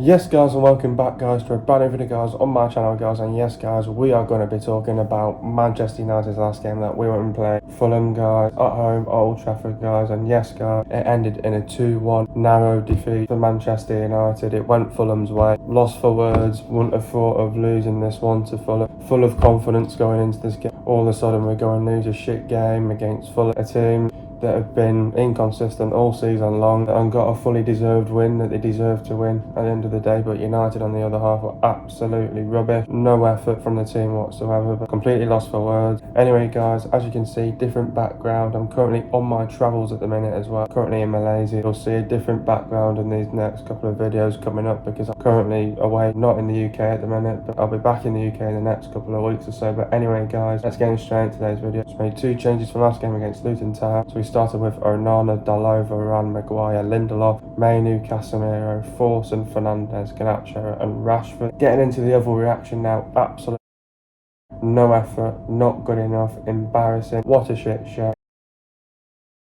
Yes guys, and welcome back guys to a brand new video guys on my channel guys. And yes guys, we are going to be talking about Manchester United's last game that we went and played, Fulham guys, at home at Old Trafford guys. And yes guys, it ended in a 2-1 narrow defeat for Manchester United. It went Fulham's way. Lost for words, wouldn't have thought of losing this one to Fulham. Full of confidence going into this game, all of a sudden we're going to lose a shit game against Fulham, a team that have been inconsistent all season long and got a fully deserved win that they deserved to win at the end of the day. But United on the other half were absolutely rubbish. No effort from the team whatsoever, but completely lost for words. Anyway guys, as you can see, different background. I'm currently on my travels at the minute as well, currently in Malaysia. You'll see a different background in these next couple of videos coming up because I'm currently away, not in the UK at the minute, but I'll be back in the UK in the next couple of weeks or so. But anyway guys, let's get straight into today's video. Just made two changes from last game against Luton Town. So we started with Onana, Dalot, Varane, Maguire, Lindelof, Mainu, Casemiro, Forson, Fernandes, Garnacho and Rashford. Getting into the other reaction now, absolutely no effort, not good enough, embarrassing, what a shit show.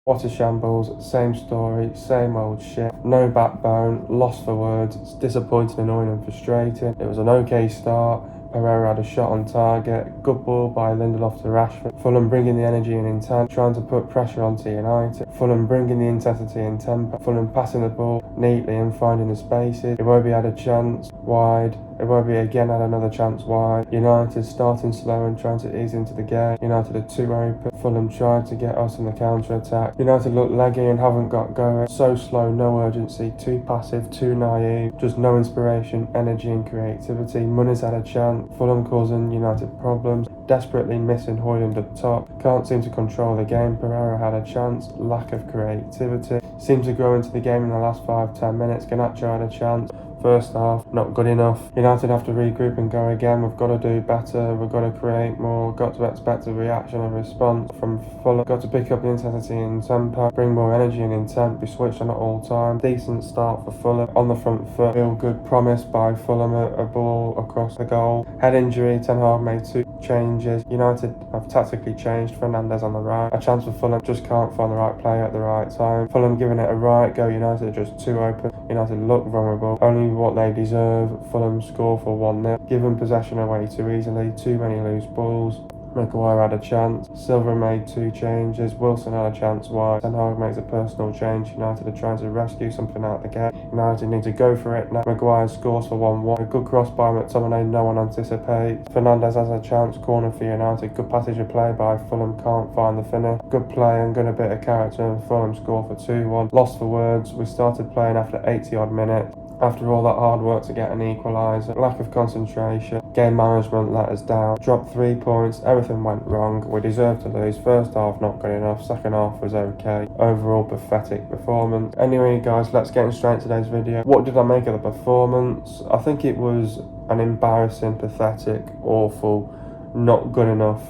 What a shambles, same story, same old shit, no backbone, lost for words. It's disappointing, annoying and frustrating. It was an okay start. Pereira had a shot on target, good ball by Lindelof to Rashford. Fulham bringing the energy and intent, trying to put pressure onto United. Fulham bringing the intensity and tempo. Fulham passing the ball neatly and finding the spaces. Iwobi had a chance wide. Iwobi again had another chance wide. United starting slow and trying to ease into the game. United are too open. Fulham tried to get us in the counter-attack. United look leggy and haven't got going. So slow, no urgency, too passive, too naive. Just no inspiration, energy and creativity. Muniz had a chance. Fulham causing United problems. Desperately missing Højlund up top. Can't seem to control the game. Pereira had a chance. Lack of creativity. Seems to grow into the game in the last 5-10 minutes. Garnacho had a chance. First half, not good enough. United have to regroup and go again. We've got to do better. We've got to create more. Got to expect a reaction and response from Fulham. Got to pick up the intensity and tempo. Bring more energy and intent. Be switched on at all time. Decent start for Fulham. On the front foot. Feel good promise by Fulham. A ball across the goal. Head injury. Ten Hag made two changes. United have tactically changed. Fernandes on the right. A chance for Fulham. Just can't find the right player at the right time. Fulham giving it a right go. United are just too open. United look vulnerable. Only what they deserve. Fulham score for 1-0. Given possession away too easily. Too many loose balls. Maguire had a chance. Silva made two changes. Wilson had a chance wide. Ten Hag makes a personal change. United are trying to rescue something out of the game. United need to go for it now. Maguire scores for 1-1. A good cross by McTominay, no one anticipates. Fernandes has a chance. Corner for United. Good passage of play by Fulham. Can't find the finish. Good play and good a bit of character. And Fulham score for 2-1. Lost for words. We started playing after 80 odd minutes. After all that hard work to get an equaliser, lack of concentration, game management let us down, dropped 3 points, everything went wrong, we deserved to lose. First half not good enough, second half was okay, overall pathetic performance. Anyway guys, let's get straight into today's video. What did I make of the performance? I think it was an embarrassing, pathetic, awful, not good enough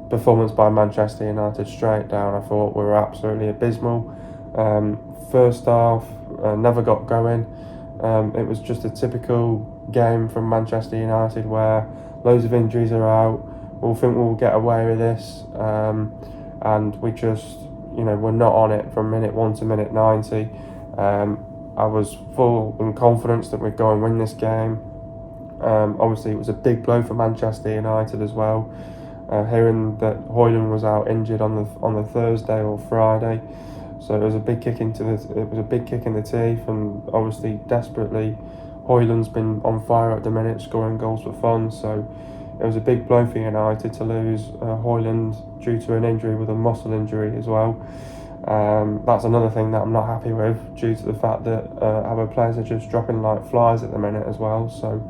performance by Manchester United straight down. I thought we were absolutely abysmal. First half, never got going. It was just a typical game from Manchester United where loads of injuries are out. We'll think we'll get away with this, and we just, we're not on it from minute 1 to minute 90. I was full in confidence that we'd go and win this game. Obviously, it was a big blow for Manchester United as well. Hearing that Højlund was out injured on the Thursday or Friday. So it was a big kick in the teeth, and obviously desperately Højlund's been on fire at the minute, scoring goals for fun. So it was a big blow for United to lose Højlund due to an injury, with a muscle injury as well. That's another thing that I'm not happy with, due to the fact that our players are just dropping like flies at the minute as well. So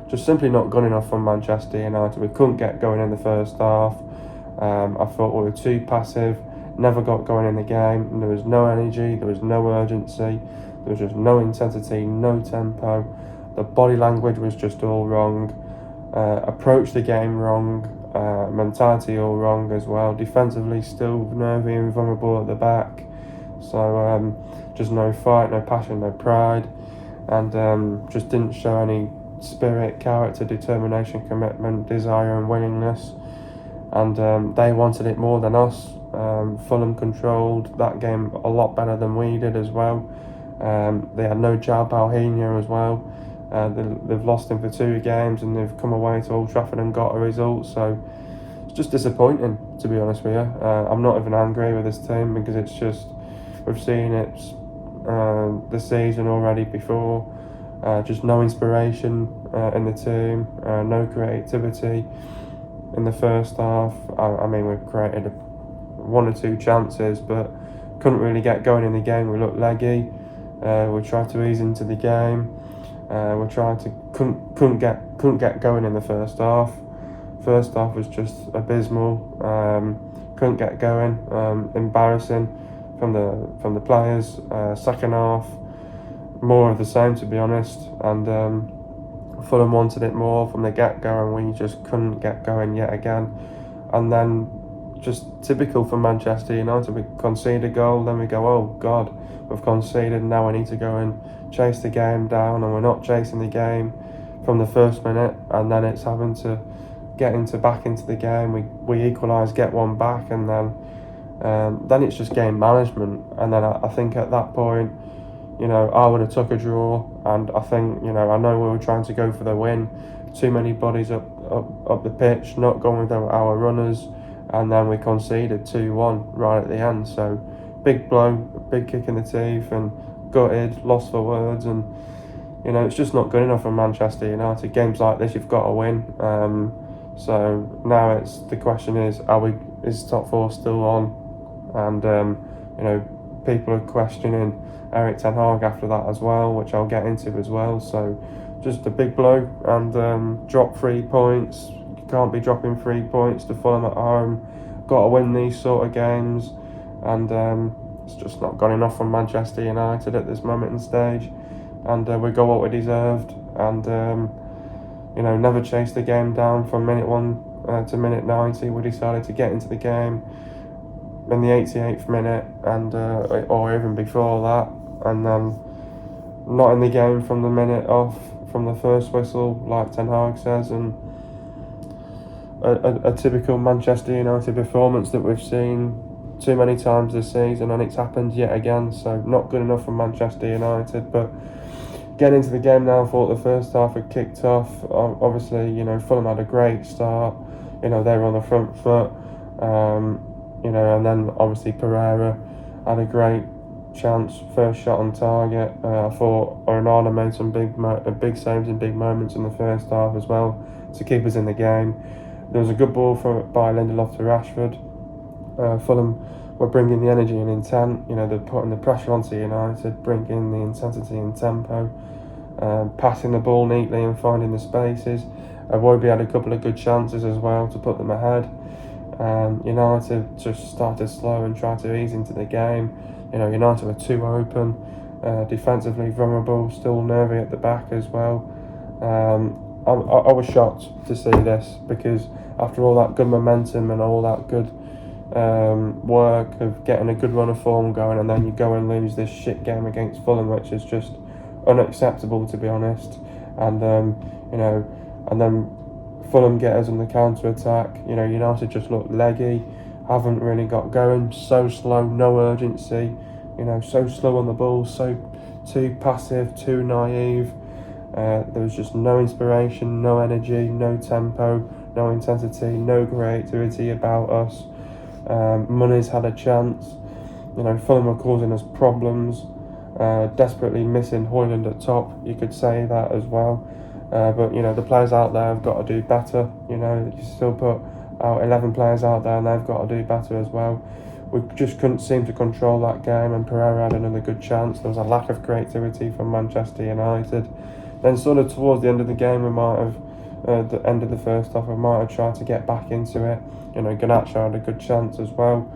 just simply not good enough from Manchester United. We couldn't get going in the first half. I thought we were too passive. Never got going in the game. There was no energy, there was no urgency, there was just no intensity, no tempo. The body language was just all wrong. Approached the game wrong. Mentality all wrong as well. Defensively still nervy and vulnerable at the back. So just no fight, no passion, no pride, and just didn't show any spirit, character, determination, commitment, desire and willingness. And they wanted it more than us. Fulham controlled that game a lot better than we did as well. They had no João Paulinho as well. They've lost him for 2 games, and they've come away to Old Trafford and got a result. So it's just disappointing, to be honest with you. I'm not even angry with this team, because it's just, we've seen it this season already before. Just no inspiration in the team, no creativity in the first half. I mean, we've created 1 or 2 chances, but couldn't really get going in the game. We looked leggy. We tried to ease into the game. Couldn't get going in the first half. First half was just abysmal. Couldn't get going. Embarrassing from the players. Second half, more of the same, to be honest. And Fulham wanted it more from the get-go, and we just couldn't get going yet again. And then, just typical for Manchester United, we concede a goal, then we go, oh God, we've conceded, now we need to go and chase the game down, and we're not chasing the game from the first minute, and then it's having to get back into the game. We equalise, get one back, and then it's just game management. And then I think at that point, I would have took a draw, and I think, I know we were trying to go for the win. Too many bodies up the pitch, not going with our runners, and then we conceded 2-1 right at the end. So big blow, big kick in the teeth, and gutted, lost for words, and it's just not good enough for Manchester United. Games like this, you've got to win. So now the question is top 4 still on? And people are questioning Erik ten Hag after that as well, which I'll get into as well. So just a big blow, and drop 3 points. You can't be dropping 3 points to Fulham at home. Got to win these sort of games, and it's just not got enough from Manchester United at this moment in stage. And we got what we deserved, and never chased the game down from minute 1 to minute 90. We decided to get into the game in the 88th minute, and or even before that, and then not in the game from the minute off, from the first whistle, like Ten Hag says. And a typical Manchester United performance that we've seen too many times this season, and it's happened yet again. So not good enough for Manchester United. But getting into the game now, I thought the first half had kicked off. Obviously, Fulham had a great start. They were on the front foot. And then obviously Pereira had a great chance, first shot on target. I thought Ronaldo made some big saves in big moments in the first half as well to keep us in the game. There was a good ball by Lindelof to Rashford. Fulham were bringing the energy and intent. They're putting the pressure onto United, bringing the intensity and tempo, passing the ball neatly and finding the spaces. Iwobi had a couple of good chances as well to put them ahead. United just started slow and tried to ease into the game. United were too open, defensively vulnerable, still nervy at the back as well. I was shocked to see this, because after all that good momentum and all that good work of getting a good run of form going, and then you go and lose this shit game against Fulham, which is just unacceptable, to be honest. And and then Fulham get us on the counter attack. United just look leggy, haven't really got going, so slow, no urgency. So slow on the ball, so too passive, too naive. There was just no inspiration, no energy, no tempo, no intensity, no creativity about us. Muniz had a chance. Fulham were causing us problems. Desperately missing Højlund at top, you could say that as well. But the players out there have got to do better. You still put out 11 players out there, and they've got to do better as well. We just couldn't seem to control that game, and Pereira had another good chance. There was a lack of creativity from Manchester United. Then sort of towards the end of the game, we might have, the end of the first half, we might have tried to get back into it. Garnacho had a good chance as well.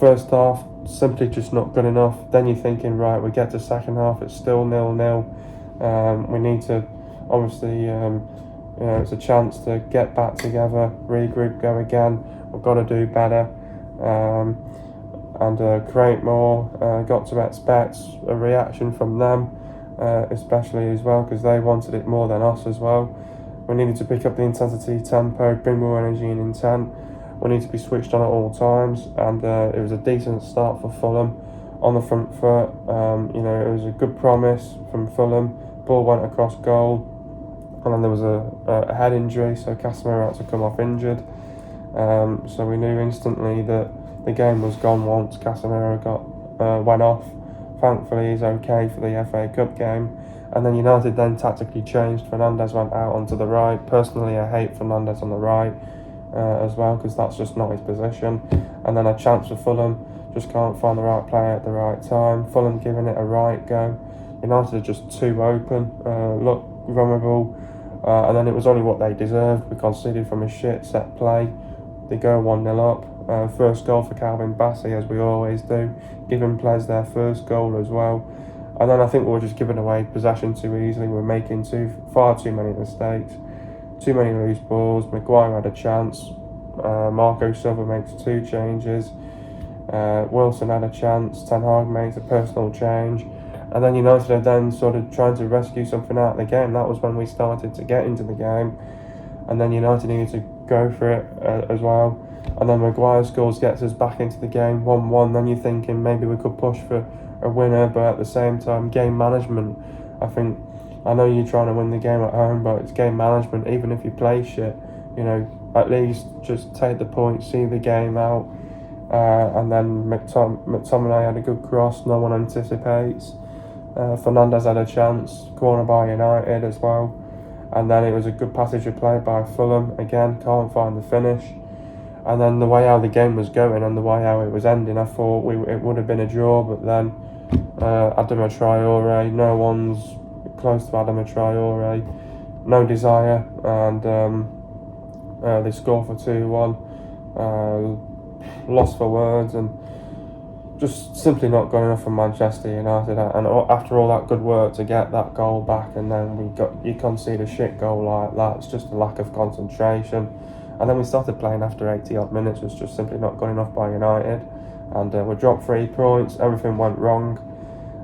First half, simply just not good enough. Then you're thinking, right, we get to second half, it's still 0-0. We need to, obviously, it's a chance to get back together, regroup, go again. We've got to do better, and create more. Got to expect a reaction from them, especially as well, because they wanted it more than us as well. We needed to pick up the intensity, tempo, bring more energy and intent. We need to be switched on at all times, and it was a decent start for Fulham. on the front foot. It was a good promise from Fulham. Ball went across goal, and then there was a head injury, so Casemiro had to come off injured. So we knew instantly that the game was gone once Casemiro went off. Thankfully, he's okay for the FA Cup game. And then United then tactically changed. Fernandes went out onto the right. Personally, I hate Fernandes on the right as well, because that's just not his position. And then a chance for Fulham, just can't find the right player at the right time. Fulham giving it a right go. United are just too open, look vulnerable. And then it was only what they deserved. We conceded from a shit set play. They go 1-0 up. First goal for Calvin Bassey, as we always do, giving players their first goal as well. And then I think we were just giving away possession too easily. We were making far too many mistakes, too many loose balls. Maguire had a chance. Marco Silva makes 2 changes. Wilson had a chance. Ten Hag makes a personal change. And then United are then sort of trying to rescue something out of the game. That was when we started to get into the game. And then United needed to go for it as well. And then Maguire scores, gets us back into the game, 1-1. Then you're thinking maybe we could push for a winner, but at the same time, game management. I know you're trying to win the game at home, but it's game management. Even if you play shit, at least just take the point, see the game out. And then McTominay had a good cross, no one anticipates. Fernandes had a chance, corner by United as well. And then it was a good passage of play by Fulham. Again, can't find the finish. And then the way how the game was going and the way how it was ending, I thought it would have been a draw. But then Adama Traore, no one's close to Adama Traore. No desire. And they score for 2-1. Lost for words, and just simply not good enough for Manchester United. And after all that good work to get that goal back, and then you concede a shit goal like that, it's just a lack of concentration. And then we started playing after 80 odd minutes, was just simply not good enough by United. And we dropped 3 points, everything went wrong,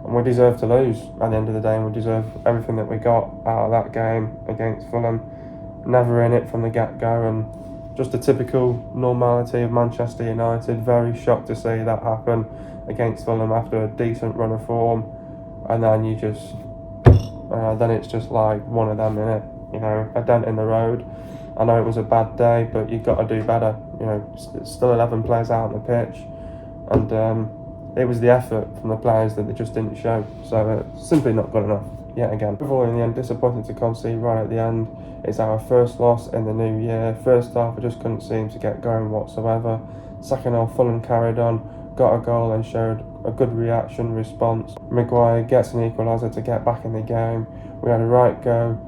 and we deserved to lose at the end of the day, and we deserve everything that we got out of that game against Fulham. Never in it from the get-go, and just a typical normality of Manchester United. Very shocked to see that happen against Fulham after a decent run of form, and then then it's just like one of them, innit? A dent in the road. I know it was a bad day, but you've got to do better. Still 11 players out on the pitch, and it was the effort from the players that they just didn't show. So simply not good enough yet again. Overall, in the end, disappointed to concede right at the end. It's our first loss in the new year. First half, I just couldn't seem to get going whatsoever. Second half, Fulham carried on, got a goal and showed a good response. Maguire gets an equaliser to get back in the game. We had a right go,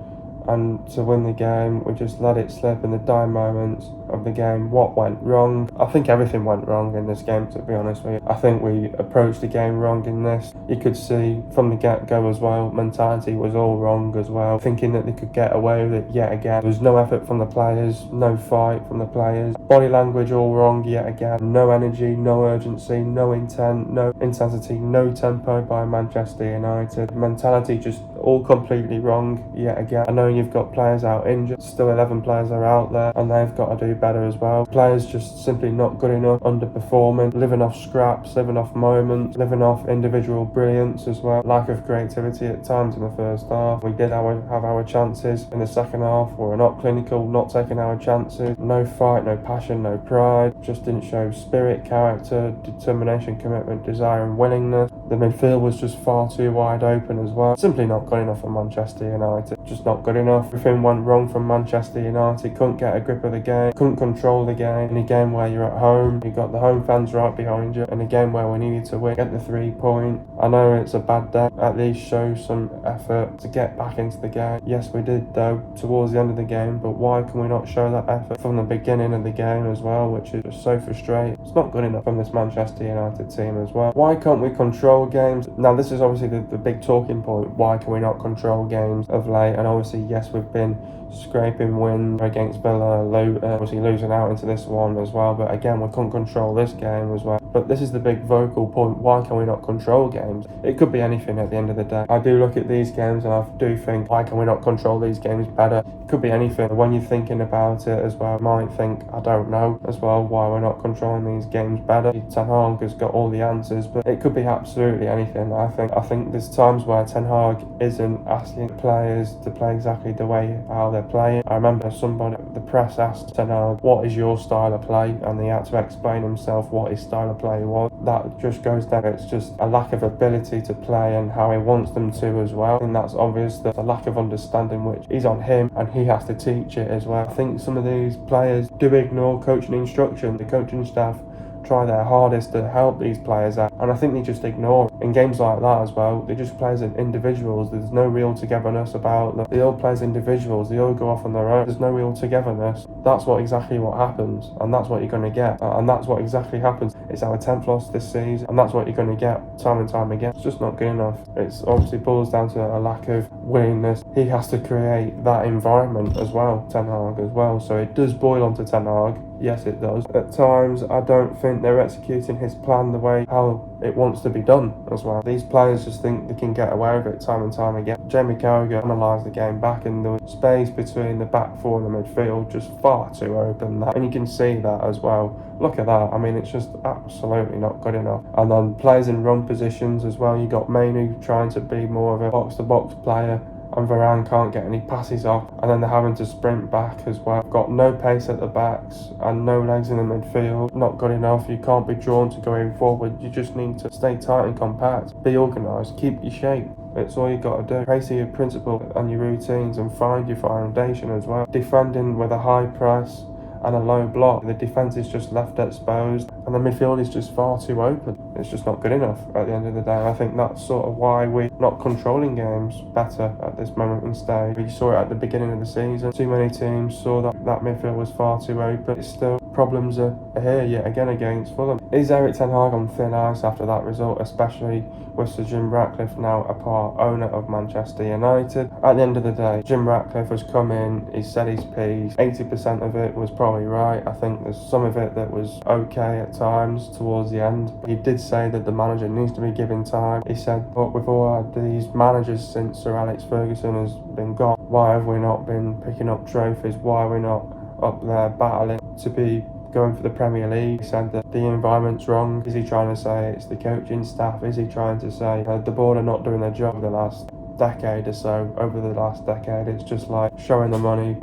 and to win the game, we just let it slip in the dying moments of the game. What went wrong? I think everything went wrong in this game, to be honest with you. I think we approached the game wrong in this. You could see from the get-go as well, mentality was all wrong as well, thinking that they could get away with it yet again. There was no effort from the players, no fight from the players. Body language all wrong yet again. No energy, no urgency, no intent, no intensity, no tempo by Manchester United. Mentality just all completely wrong yet again. I know you've got players out injured, still 11 players are out there, and they've got to do better as well. Players just simply not good enough, underperforming, living off scraps, living off moments, living off individual brilliance as well. Lack of creativity at times in the first half. We did have our chances in the second half. We were not clinical, not taking our chances. No fight, no passion, no pride. Just didn't show spirit, character, determination, commitment, desire and willingness. The midfield was just far too wide open as well. Simply not good enough for Manchester United. Just not good enough. Everything went wrong from Manchester United. Couldn't get a grip of the game. Couldn't control the game. In a game where you're at home, you got the home fans right behind you. In a game where we needed to win, get the 3 point. I know it's a bad day. At least show some effort to get back into the game. Yes, we did though towards the end of the game, but why can we not show that effort from the beginning of the game as well, which is just so frustrating. It's not good enough from this Manchester United team as well. Why can't we control games? Now this is obviously the big talking point. Why can we not control games of late? And obviously yes, we've been scraping wins against Villa, Luton, obviously losing out into this one as well. But again, we couldn't control this game as well. But this is the big vocal point. Why can we not control games? It could be anything at the end of the day. I do look at these games and I do think, why can we not control these games better? It could be anything. When you're thinking about it as well, you might think, I don't know as well, why we're not controlling these games better. Ten Hag has got all the answers, but it could be absolutely anything. I think there's times where Ten Hag isn't asking players to play exactly the way how they're playing. I remember the press asked Ten Hag, what is your style of play? And he had to explain himself what his style of play was. That just goes down. It's just a lack of ability to play and how he wants them to as well. And that's obvious. There's a lack of understanding which is on him and he has to teach it as well. I think some of these players do ignore coaching instruction. The coaching staff try their hardest to help these players out, and I think they just ignore it. In games like that as well, they just play as individuals. There's no real togetherness about them. They all play as individuals, they all go off on their own. There's no real togetherness. That's exactly what happens, and that's what you're going to get, and that's what exactly happens. It's our 10th loss this season, and that's what you're going to get time and time again. It's just not good enough. It's obviously boils down to a lack of willingness. He has to create that environment as well, Ten Hag as well, so it does boil onto Ten Hag. Yes, it does. At times, I don't think they're executing his plan the way how it wants to be done as well. These players just think they can get away with it time and time again. Jamie Carragher analysed the game back, and the space between the back four and the midfield just far too open. And you can see that as well. Look at that. I mean, it's just absolutely not good enough. And then players in run positions as well. You got Mainu trying to be more of a box-to-box player, and Varane can't get any passes off, and then they're having to sprint back as well. Got no pace at the backs and no legs in the midfield. Not good enough. You can't be drawn to going forward. You just need to stay tight and compact, be organised, keep your shape. It's all you got to do. Trace your principle and your routines and find your foundation as well. Defending with a high press and a low block, the defence is just left exposed and the midfield is just far too open. It's just not good enough at the end of the day. I think that's sort of why we're not controlling games better at this moment in stage. We saw it at the beginning of the season. Too many teams saw that midfield was far too open. It's still problems are here yet again against Fulham. Is Eric Ten Hag on thin ice after that result, especially with Sir Jim Ratcliffe now a part owner of Manchester United? At the end of the day, Jim Ratcliffe has come in, he said his piece, 80% of it was probably right. I think there's some of it that was okay at times towards the end. He did say that the manager needs to be given time. He said, but we've all had these managers since Sir Alex Ferguson has been gone. Why have we not been picking up trophies? Why are we not up there battling to be going for the Premier League? He said that the environment's wrong. Is he trying to say it's the coaching staff? Is he trying to say the board are not doing their job the last decade or so? Over the last decade, it's just like showing the money,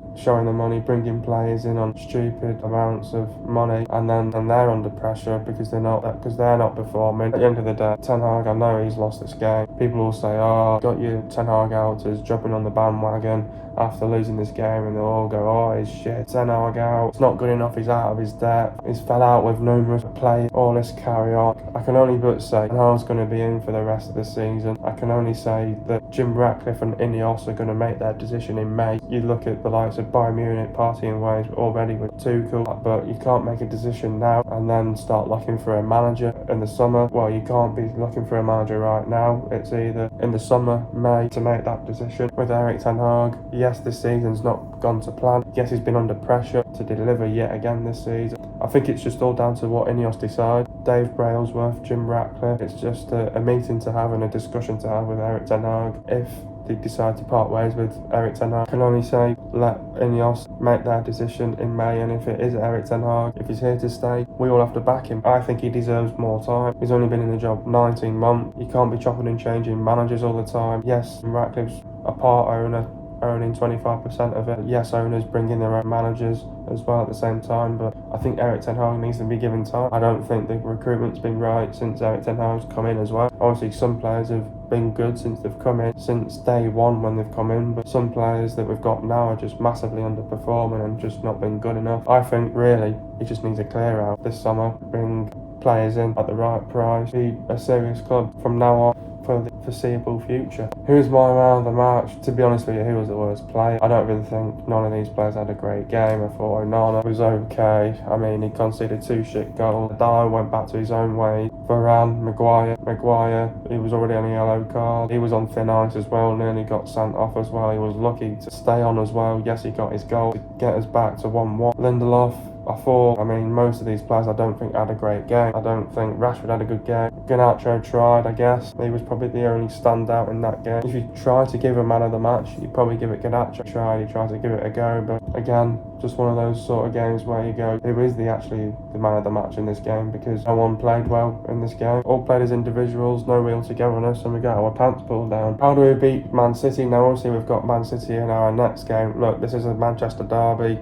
bringing players in on stupid amounts of money, and they're under pressure because they're not performing. At the end of the day, Ten Hag, I know he's lost this game. People will say, oh, got you Ten Hag out as jumping on the bandwagon after losing this game, and they'll all go, oh, he's shit, Ten Hag out, it's not good enough, he's out of his depth, he's fell out with numerous players, all this carry on. I can only but say Ten Hag's going to be in for the rest of the season. I can only say that Jim Ratcliffe and Ineos are going to make their decision in May. You look at the likes of Bayern Munich partying ways already with Tuchel, but you can't make a decision now and then start looking for a manager in the summer. Well, you can't be looking for a manager right now. It's either in the summer, May, to make that decision. With Eric Ten Hag, yes, this season's not gone to plan. Yes, he's been under pressure to deliver yet again this season. I think it's just all down to what Ineos decide. Dave Brailsworth, Jim Ratcliffe, it's just a meeting to have and a discussion to have with Eric Ten Hag. If they decide to part ways with Eric Ten Hag, I can only say let Ineos make their decision in May, and if it is Eric Ten Hag, if he's here to stay, we all have to back him. I think he deserves more time. He's only been in the job 19 months. You can't be chopping and changing managers all the time. Yes, Ratcliffe's a part owner, owning 25% of it. Yes, owners bring in their own managers as well at the same time, but I think Eric Ten Hag needs to be given time. I don't think the recruitment's been right since Eric Ten Hag's come in as well. Obviously, some players have been good since they've come in, since day one when they've come in, but some players that we've got now are just massively underperforming and just not been good enough. I think really he just needs a clear out this summer, bring players in at the right price, be a serious club from now on. for the foreseeable future. Who was my man of the match? To be honest with you, who was the worst player? I don't really think none of these players had a great game. I thought Onana was okay. I mean, he conceded 2 shit goals. Dallo went back to his own way. Varane, Maguire, he was already on a yellow card. He was on thin ice as well, nearly got sent off as well. He was lucky to stay on as well. Yes, he got his goal to get us back to 1-1. Lindelof, I mean, most of these players I don't think had a great game. I don't think Rashford had a good game. Garnacho tried, I guess. He was probably the only standout in that game. If you try to give a man of the match, you'd probably give it Garnacho. He tried to give it a go, but again, just one of those sort of games where you go, who is actually the man of the match in this game? Because no one played well in this game. All played as individuals, no real togetherness, and we got our pants pulled down. How do we beat Man City? Now, obviously, we've got Man City in our next game. Look, this is a Manchester derby.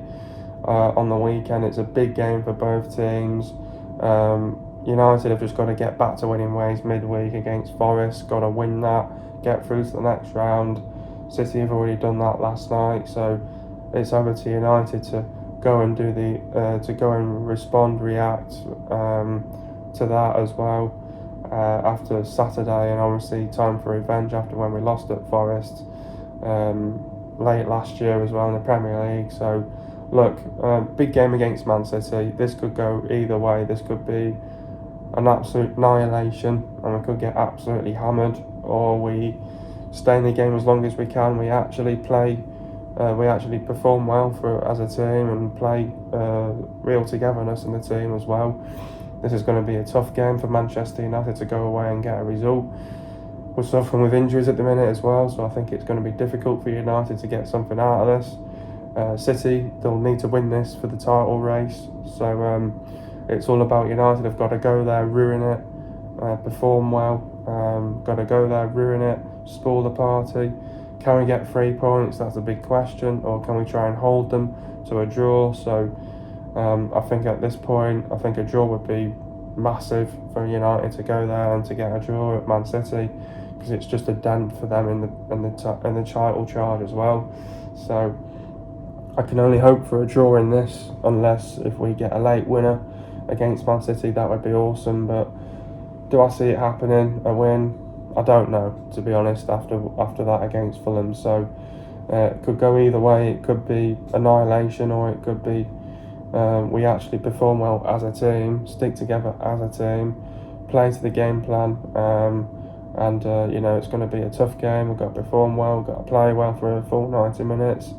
On the weekend, it's a big game for both teams. United have just got to get back to winning ways midweek against Forest. Got to win that, get through to the next round. City have already done that last night, so it's over to United to go and do react to that as well after Saturday, and obviously time for revenge after when we lost at Forest late last year as well in the Premier League. So. Look, big game against Man City. This could go either way. This could be an absolute annihilation and we could get absolutely hammered, or we stay in the game as long as we can. We actually play, we actually perform well as a team and play real togetherness in the team as well. This is going to be a tough game for Manchester United to go away and get a result. We're suffering with injuries at the minute as well, so I think it's going to be difficult for United to get something out of this. City, they'll need to win this for the title race, so it's all about United. Have got to go there, ruin it, perform well, got to go there, ruin it, spoil the party. Can we get 3 points? That's a big question. Or can we try and hold them to a draw? So I think at this point, I think a draw would be massive for United to go there and to get a draw at Man City, because it's just a dent for them in the title charge as well. So I can only hope for a draw in this, unless if we get a late winner against Man City, that would be awesome. But do I see it happening, a win? I don't know, to be honest, after that against Fulham. So it could go either way. It could be annihilation, or it could be we actually perform well as a team, stick together as a team, play to the game plan, and it's going to be a tough game. We've got to perform well, we've got to play well for a full 90 minutes.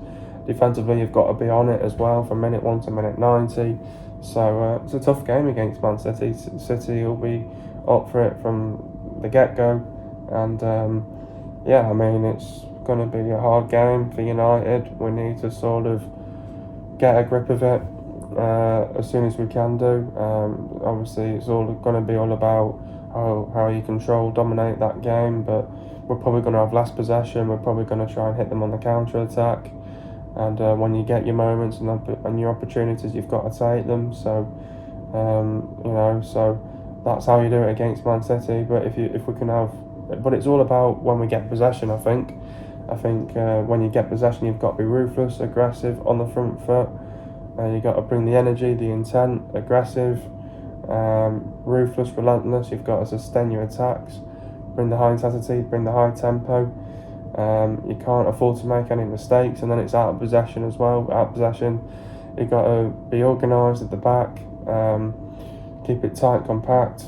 Defensively, you've got to be on it as well from minute 1 to minute 90. So it's a tough game against Man City. City will be up for it from the get-go. And I mean, it's going to be a hard game for United. We need to sort of get a grip of it as soon as we can do. Obviously, it's all going to be all about how you dominate that game. But we're probably going to have less possession. We're probably going to try and hit them on the counter-attack. And when you get your moments and your opportunities, you've got to take them. So, so that's how you do it against Man City. But if we can have, but it's all about when we get possession. I think when you get possession, you've got to be ruthless, aggressive on the front foot. You've got to bring the energy, the intent, aggressive, ruthless, relentless. You've got to sustain your attacks, bring the high intensity, bring the high tempo. You can't afford to make any mistakes, and then it's out of possession as well. Out of possession, you've got to be organised at the back, keep it tight, compact,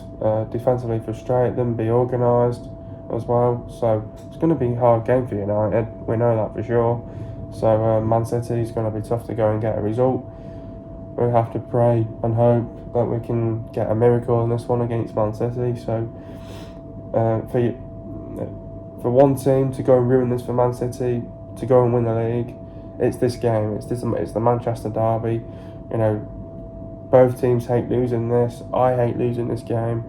defensively frustrate them, be organised as well. So it's going to be a hard game for United, we know that for sure. So Man City is going to be tough to go and get a result. We have to pray and hope that we can get a miracle in this one against Man City. So for one team to go and ruin this for Man City, to go and win the league, it's this game. It's the Manchester derby. Both teams hate losing this. I hate losing this game.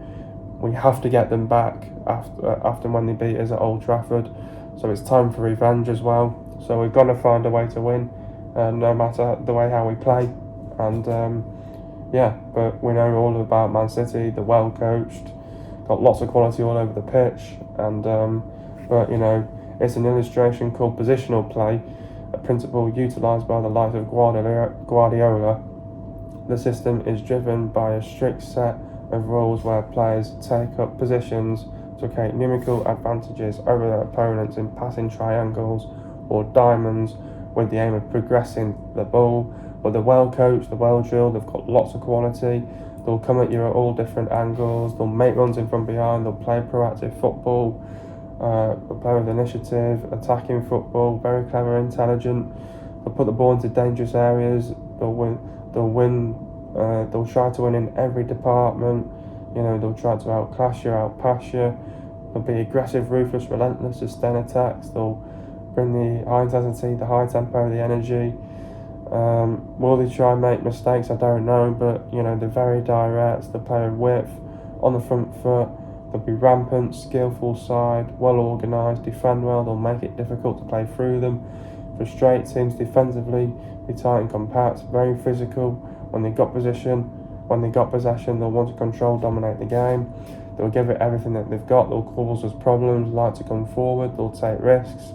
We have to get them back after when they beat us at Old Trafford. So it's time for revenge as well. So we've got to find a way to win, no matter the way how we play. And but we know all about Man City. They're well coached, got lots of quality all over the pitch, and but it's an illustration called positional play, a principle utilised by the likes of Guardiola. The system is driven by a strict set of rules where players take up positions to create numerical advantages over their opponents in passing triangles or diamonds with the aim of progressing the ball. But they're well coached, they're well drilled, they've got lots of quality. They'll come at you at all different angles, they'll make runs in from behind, they'll play proactive football, they'll play with initiative, attacking football, very clever, intelligent. They'll put the ball into dangerous areas, they'll try to win in every department. They'll try to outclass you, outpass you. They'll be aggressive, ruthless, relentless, sustain attacks. They'll bring the high intensity, the high tempo, the energy. Will they try and make mistakes? I don't know, but they're very direct. They play with width on the front foot. They'll be rampant, skillful side, well organised, defend well. They'll make it difficult to play through them. Frustrate teams defensively, be tight and compact, very physical. When they got possession, they'll want to control, dominate the game. They'll give it everything that they've got. They'll cause us problems, like to come forward. They'll take risks.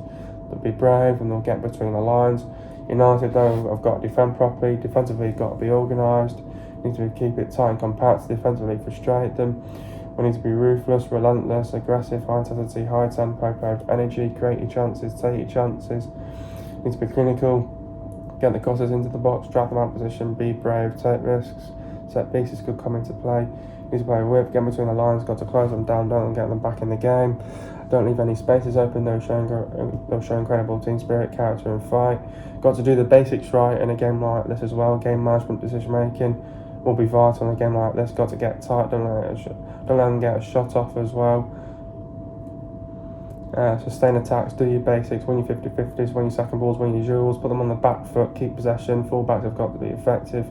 They'll be brave and they'll get between the lines. United, though, have got to defend properly. Defensively, got to be organised. Need to keep it tight and compact. Defensively, frustrate them. We need to be ruthless, relentless, aggressive, high intensity, high tempo, play with energy, create your chances, take your chances. Need to be clinical. Get the crosses into the box, drag them out of position, be brave, take risks. Set pieces could come into play. Need to play with, get between the lines, got to close them down, don't get them back in the game. Don't leave any spaces open. They'll show incredible team spirit, character and fight. Got to do the basics right in a game like this as well. Game management, decision making will be vital in a game like this. Got to get tight, don't let them get a shot off as well. Sustain attacks, do your basics, win your 50-50s, win your second balls, win your duels, put them on the back foot, keep possession. Fullbacks have got to be effective,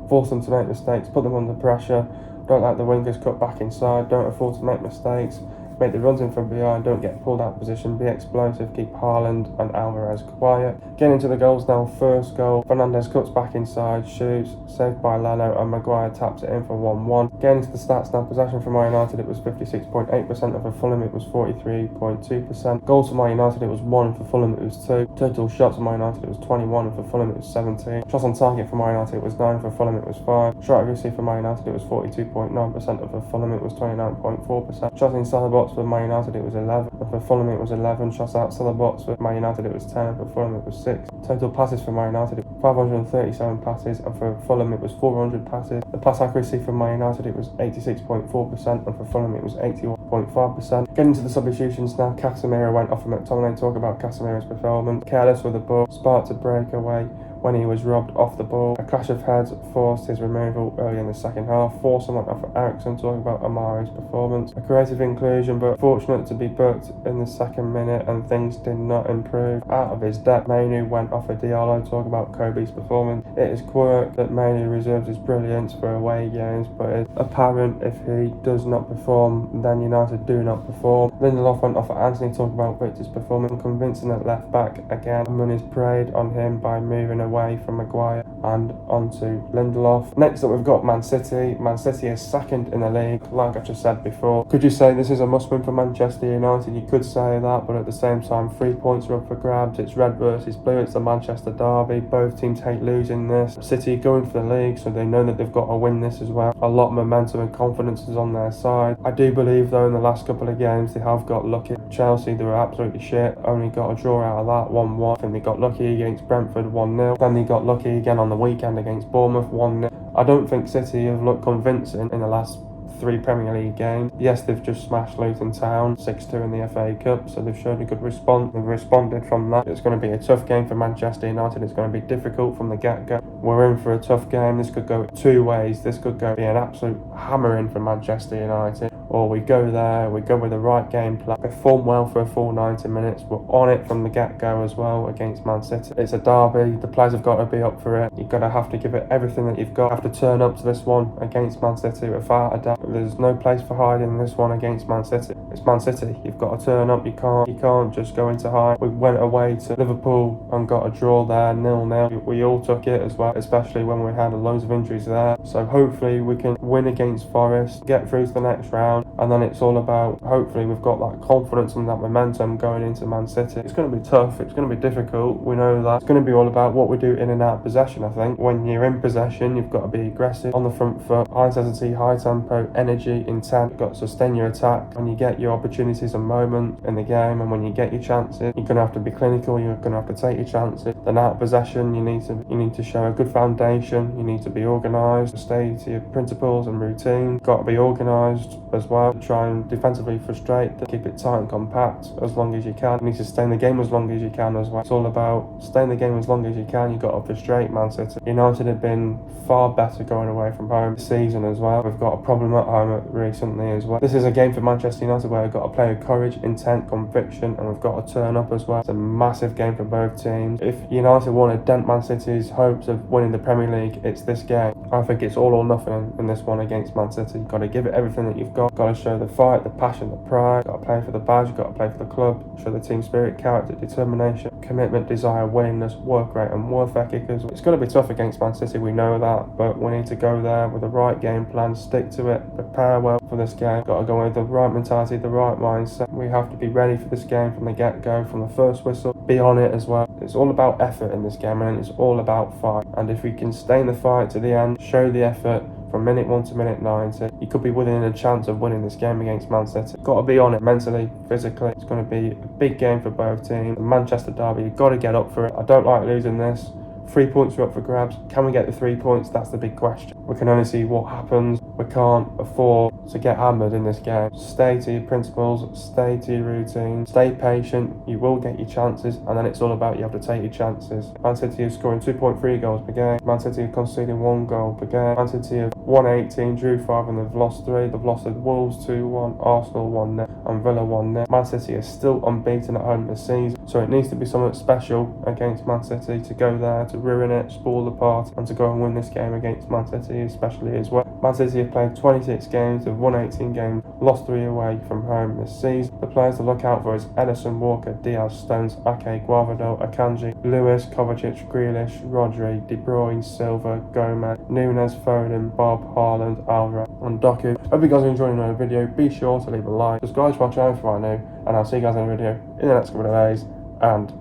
force them to make mistakes, put them under pressure. Don't let the wingers cut back inside, don't afford to make mistakes. Make the runs in from behind, don't get pulled out of position, be explosive, keep Haaland and Alvarez quiet. Getting into the goals now, first goal, Fernandes cuts back inside, shoots, saved by Leno and Maguire taps it in for 1-1. Getting into the stats now, possession for Man United it was 56.8%, and for Fulham it was 43.2%. Goals for Man United it was 1, for Fulham it was 2. Total shots for Man United it was 21, and for Fulham it was 17. Shots on target for Man United it was 9, for Fulham it was 5. Shot accuracy for Man United it was 42.9%, and for Fulham it was 29.4%. Shots inside the box for Man United it was 11, and for Fulham it was 11. Shots outside the box for Man United it was 10, and for Fulham it was 6. Total passes for Man United 537 passes, and for Fulham it was 400 passes. The pass accuracy for Man United it was 86.4%, and for Fulham it was 81.5%. Getting to the substitutions now, Casemiro went off for McTominay. Talk about Casemiro's performance. Careless with the ball, sparked a breakaway when he was robbed off the ball. A clash of heads forced his removal early in the second half. Forced someone off for Ericsson. Talking about Amari's performance. A creative inclusion, but fortunate to be booked in the second minute, and things did not improve. Out of his depth, Mainu went off for Diallo. Talk about Kobe's performance. It is quirk that Mainu reserves his brilliance for away games, but it's apparent if he does not perform, then United do not perform. Lindelof went off for Anthony. Talk about Victor's performance. Convincing at left back again. Money's preyed on him by moving away from Maguire and onto Lindelof. Next up we've got Man City. Man City is second in the league, like I've just said before. Could you say this is a must-win for Manchester United? You could say that, but at the same time 3 points are up for grabs. It's red versus blue, it's the Manchester derby. Both teams hate losing this. City going for the league, so they know that they've got to win this as well. A lot of momentum and confidence is on their side. I do believe though in the last couple of games they have got lucky. Chelsea, they were absolutely shit, only got a draw out of that, 1-1. I think they got lucky against Brentford, 1-0. Then they got lucky again on the weekend against Bournemouth, 1-0. I don't think City have looked convincing in the last 3 Premier League games. Yes, they've just smashed Luton Town 6-2 in the FA Cup, so they've shown a good response. They've responded from that. It's going to be a tough game for Manchester United. It's going to be difficult from the get-go. We're in for a tough game. This could go 2 ways. This could be an absolute hammering for Manchester United, or we go there, we go with the right game plan, perform well for a full 90 minutes. We're on it from the get-go as well against Man City. It's a derby. The players have got to be up for it. You've got to have to give it everything that you've got. You have to turn up to this one against Man City without a doubt. There's no place for hiding in this one against Man City. It's Man City. You've got to turn up. You can't just go into hide. We went away to Liverpool and got a draw there, 0-0. We all took it as well, especially when we had loads of injuries there. So hopefully we can win against Forest, get through to the next round. down, and then it's all about, hopefully we've got that confidence and that momentum going into Man City. It's going to be tough, it's going to be difficult, we know that. It's going to be all about what we do in and out of possession, I think. When you're in possession, you've got to be aggressive, on the front foot, high intensity, high tempo, energy, intent. You've got to sustain your attack. When you get your opportunities and moments in the game, and when you get your chances, you're going to have to be clinical, you're going to have to take your chances. Then out of possession, you need to show a good foundation, you need to be organised, stay to your principles and routines. Got to be organised as well, try and defensively frustrate, keep it tight and compact as long as you can. You need to stay in the game as long as you can as well. It's all about staying in the game as long as you can. You've got to frustrate Man City. United have been far better going away from home this season as well. We've got a problem at home recently as well. This is a game for Manchester United where we've got to play with courage, intent, conviction, and we've got to turn up as well. It's a massive game for both teams. If United want to dent Man City's hopes of winning the Premier League, it's this game. I think it's all or nothing in this one against Man City. You've got to give it everything that you've got. Got to show the fight, the passion, the pride. Got to play for the badge, got to play for the club. Show the team spirit, character, determination, commitment, desire, willingness, work rate, and work ethic as well. It's going to be tough against Man City, we know that, but we need to go there with the right game plan, stick to it, prepare well for this game. Got to go with the right mentality, the right mindset. We have to be ready for this game from the get-go, from the first whistle. Be on it as well. It's all about effort in this game, and it's all about fight. And if we can stay in the fight to the end, show the effort from minute 1 to minute 90, you could be within a chance of winning this game against Man City. Got to be on it mentally, physically. It's going to be a big game for both teams. The Manchester derby, you've got to get up for it. I don't like losing this. 3 points are up for grabs. Can we get the 3 points? That's the big question. We can only see what happens. We can't afford to get hammered in this game. Stay to your principles, stay to your routine, stay patient. You will get your chances, and then it's all about you have to take your chances. Man City are scoring 2.3 goals per game. Man City are conceding 1 goal per game. Man City have won 18, drew 5, and they've lost 3. They've lost to Wolves 2-1, Arsenal 1-0, and Villa 1-0. Man City is still unbeaten at home this season, so it needs to be something special against Man City to go there, to ruin it, spoil the party, and to go and win this game against Man City especially as well. Man City have played 26 games, they've won 18 games, lost 3 away from home this season. The players to look out for is Ederson, Walker, Diaz, Stones, Ake, Guardado, Akanji, Lewis, Kovacic, Grealish, Rodri, De Bruyne, Silva, Gomez, Nunes, Foden, Bob, Haaland, Alvarez, and Doku. Hope you guys are enjoying the video. Be sure to leave a like, subscribe to my channel if you are new, and I'll see you guys in a video in the next couple of days, and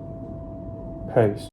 peace.